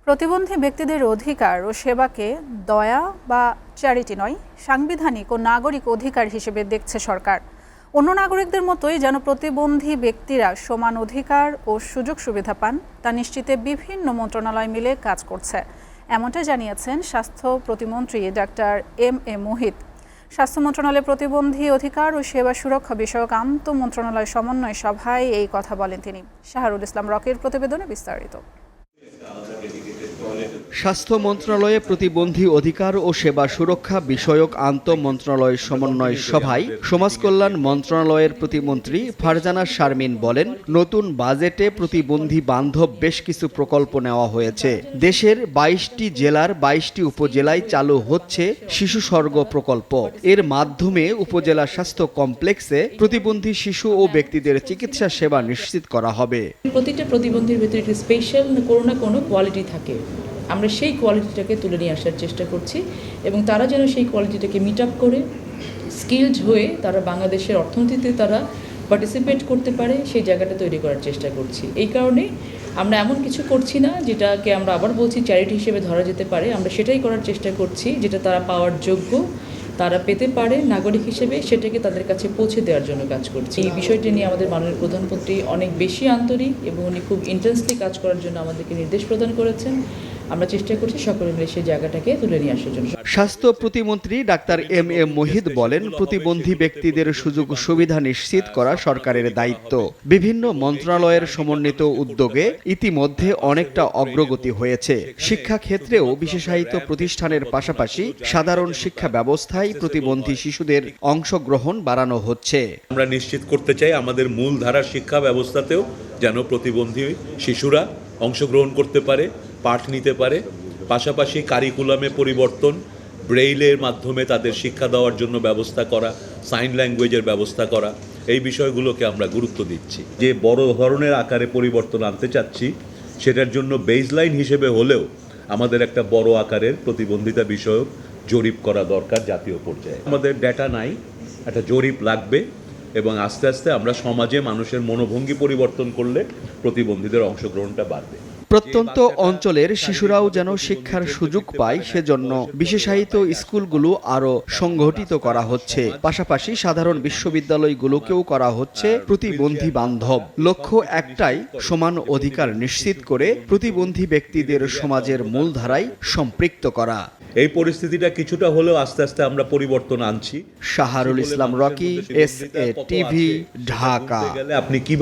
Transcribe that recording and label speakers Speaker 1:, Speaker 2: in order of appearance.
Speaker 1: প্রতিবন্ধী ব্যক্তিদের অধিকার ও সেবাকে দয়া বা চ্যারিটি নয়, সাংবিধানিক ও নাগরিক অধিকার হিসেবে দেখছে সরকার। অন্য নাগরিকদের মতোই যেন প্রতিবন্ধী ব্যক্তিরা সমান অধিকার ও সুযোগ সুবিধা পান তা নিশ্চিতে বিভিন্ন মন্ত্রণালয় মিলে কাজ করছে, এমনটা জানিয়েছেন স্বাস্থ্য প্রতিমন্ত্রী ডাক্তার এম.এ. মুহিত। স্বাস্থ্য মন্ত্রণালয়ের প্রতিবন্ধী অধিকার ও সেবা সুরক্ষা বিষয়ক আন্তঃমন্ত্রণালয় সমন্বয় সভায় এই কথা বলেন তিনি। শাহরুল ইসলাম রকির প্রতিবেদনে বিস্তারিত।
Speaker 2: স্বাস্থ্য মন্ত্রণালয়ে প্রতিবন্ধী অধিকার ও সেবা সুরক্ষা বিষয়ক আন্তঃমন্ত্রণালয় সমন্বয় সভায় সমাজ কল্যাণ মন্ত্রণালয়ের প্রতিমন্ত্রী ফারজানা শারমিন বলেন, নতুন বাজেটে প্রতিবন্ধী বান্ধব বেশ কিছু প্রকল্প নেওয়া হয়েছে। দেশের 22টি জেলার 22টি উপজেলায় চালু হচ্ছে শিশু স্বর্গ প্রকল্প। এর মাধ্যমে উপজেলা স্বাস্থ্য কমপ্লেক্সে প্রতিবন্ধী শিশু ও ব্যক্তিদের চিকিৎসা সেবা নিশ্চিত করা হবে।
Speaker 3: প্রতিটা প্রতিবন্ধীর ভিতরে একটি স্পেশাল কোনো না কোনো কোয়ালিটি থাকে, আমরা সেই কোয়ালিটিটাকে তুলে নিয়ে আসার চেষ্টা করছি এবং তারা যেন সেই কোয়ালিটিটাকে মিট আপ করে স্কিলড হয়ে তারা বাংলাদেশের অর্থনীতিতে তারা পার্টিসিপেট করতে পারে, সেই জায়গাটা তৈরি করার চেষ্টা করছি। এই কারণে আমরা এমন কিছু করছি না যেটাকে আমরা আবার বলছি চ্যারিটি হিসেবে ধরা যেতে পারে, আমরা সেটাই করার চেষ্টা করছি যেটা তারা পাওয়ার যোগ্য, তারা পেতে পারে নাগরিক হিসেবে, সেটাকে তাদের কাছে পৌঁছে দেওয়ার জন্য কাজ করছি। এই বিষয়টি নিয়ে আমাদের মাননীয় প্রধানমন্ত্রী অনেক বেশি আন্তরিক এবং উনি খুব ইন্টেন্সলি কাজ করার জন্য আমাদেরকে নির্দেশ প্রদান করেছেন। আমরা চেষ্টা করছি সকলে মিলে সেই জায়গাটাকে তুলে নিয়ে আসার জন্য।
Speaker 2: স্বাস্থ্য প্রতিমন্ত্রী ডাক্তার এম.এ. মুহিত বলেন, প্রতিবন্ধী ব্যক্তিদের সুযোগ সুবিধা নিশ্চিত করা সরকারের দায়িত্ব। বিভিন্ন মন্ত্রণালয়ের সমন্বিত উদ্যোগে ইতিমধ্যে অনেকটা অগ্রগতি হয়েছে। শিক্ষা ক্ষেত্রেও বিশেষায়িত প্রতিষ্ঠানের পাশাপাশি সাধারণ শিক্ষা ব্যবস্থায় প্রতিবন্ধী শিশুদের অংশগ্রহণ বাড়ানো হচ্ছে।
Speaker 4: আমরা নিশ্চিত করতে চাই আমাদের মূলধারার শিক্ষা ব্যবস্থাতেও যেন প্রতিবন্ধী শিশুরা অংশগ্রহণ করতে পারে, পাঠ নিতে পারে। পাশাপাশি কারিকুলামে পরিবর্তন, ব্রেইলের মাধ্যমে তাদের শিক্ষা দেওয়ার জন্য ব্যবস্থা করা, সাইন ল্যাঙ্গুয়েজের ব্যবস্থা করা, এই বিষয়গুলোকে আমরা গুরুত্ব দিচ্ছি। যে বড় ধরনের আকারে পরিবর্তন আনতে চাচ্ছি সেটার জন্য বেসলাইন হিসেবে হলেও আমাদের একটা বড় আকারের প্রতিবন্ধিতা বিষয়ক জরিপ করা দরকার জাতীয় পর্যায়ে। আমাদের ডেটা নাই, একটা জরিপ লাগবে এবং আস্তে আস্তে আমরা সমাজে মানুষের মনোভঙ্গি পরিবর্তন করলে প্রতিবন্ধীদের অংশগ্রহণটা বাড়বে।
Speaker 2: প্রত্যন্ত অঞ্চলের শিশুরাও যেন শিক্ষার সুযোগ পায় সেজন্য বিশেষায়িত স্কুলগুলো আরও সংগঠিত করা হচ্ছে। পাশাপাশি সাধারণ বিশ্ববিদ্যালয়গুলোকেও করা হচ্ছে প্রতিবন্ধী বান্ধব। লক্ষ্য একটাই, সমান অধিকার নিশ্চিত করে প্রতিবন্ধী ব্যক্তিদের সমাজের মূলধারায় সম্পৃক্ত করা।
Speaker 4: এই পরিস্থিতিটা কিছুটা হলেও আস্তে আস্তে আমরা পরিবর্তন আনছি।
Speaker 2: শাহরুল ইসলাম রকি, SA টিভি, ঢাকা।
Speaker 4: আপনি কি